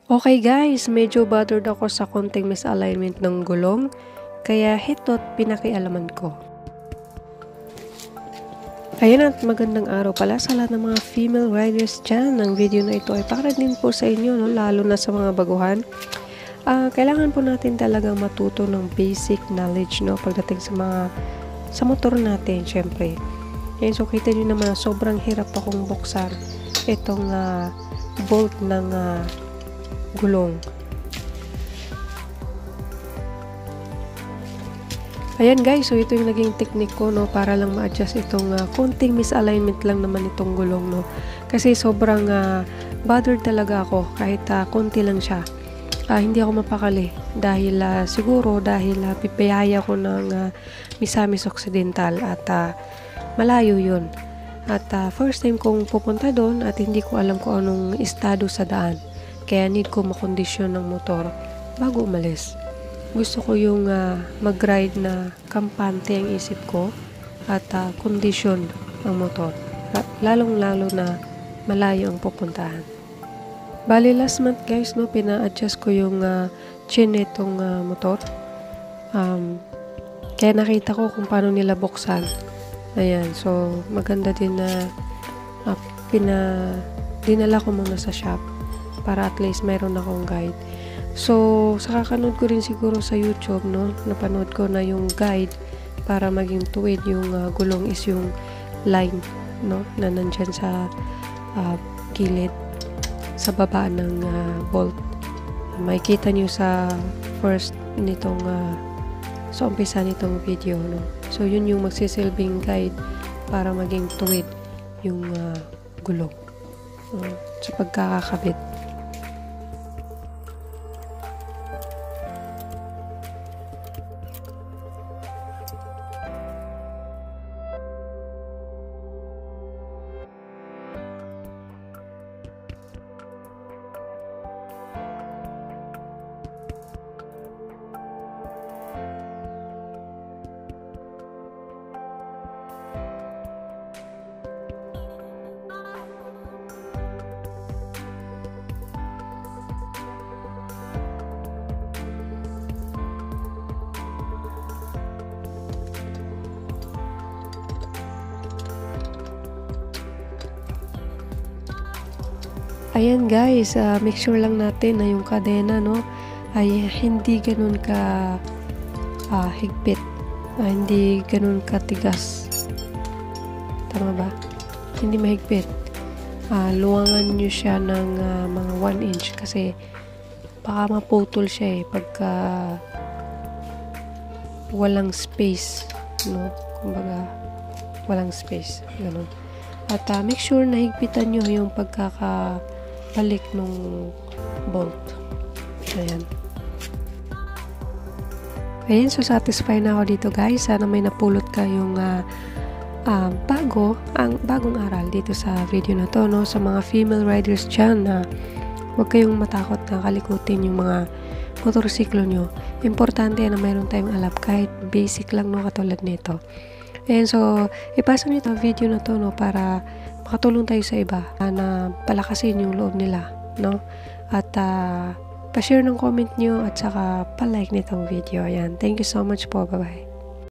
Okay guys, medyo bothered ako sa konting misalignment ng gulong, kaya hito't pinakialaman ko. Ayan at magandang araw pala sa lahat ng mga female riders dyan. Ang video na ito ay para din po sa inyo, no? Lalo na sa mga baguhan. Kailangan po natin talagang matuto ng basic knowledge, no? Pagdating sa motor natin, syempre. Ayan, so kita nyo naman, sobrang hirap akong buksan itong bolt ng gulong. Ayan guys, so ito yung naging technique ko, no, para lang ma-adjust itong konting misalignment lang naman itong gulong, no. Kasi sobrang bothered talaga ako kahit konti lang siya. Hindi ako mapakali dahil siguro dahil pipiyaya ko ng Misamis Occidental at malayo yun. At first time kong pupunta doon at hindi ko alam kung anong estado sa daan. Kaya need ko makondisyon ng motor bago umalis. Gusto ko yung mag-ride na kampante ang isip ko at kondisyon ang motor. Lalong-lalo na malayo ang pupuntahan. Bali last month guys, no, pina-adjust ko yung chin nitong motor. Kaya nakita ko kung paano nila buksan. Ayan, so maganda din na dinala ko muna sa shop para at least mayroon akong guide. So, sa kakanood ko rin siguro sa YouTube, no, napanood ko na yung guide para maging tuwid yung gulong is yung line, no, na nandyan sa gilid, sa baba ng bolt. Makikita nyo sa first nitong sa umpisa nitong video, no. So, yun yung magsisilbing guide para maging tuwid yung gulong sa pagkakakabit. Ayan guys, make sure lang natin na yung kadena, no, ay hindi ganun ka higpit, hindi ganun katigas. Tama ba? Hindi mahigpit. Luwangan nyo siya ng mga 1 inch kasi baka maputol siya pagka walang space, no, kumbaga walang space, ganun. At make sure na higpitan nyo yung pagkakabalik nung bolt. Ayan. Ayan, so satisfied na ako dito guys. Sana may napulot kayong bagong aral dito sa video na to, no? Sa mga female riders dyan na huwag kayong matakot na kalikutin yung mga motorsiklo nyo. Importante na mayroon tayong alam kahit basic lang, no, katulad nito. Ayan, so ipasa nyo itong video na to, no, para makatulong tayo sa iba na palakasin yung loob nila, no? At pa-share ng comment nyo at saka pa-like nitong video. Ayan, thank you so much po. Bye-bye.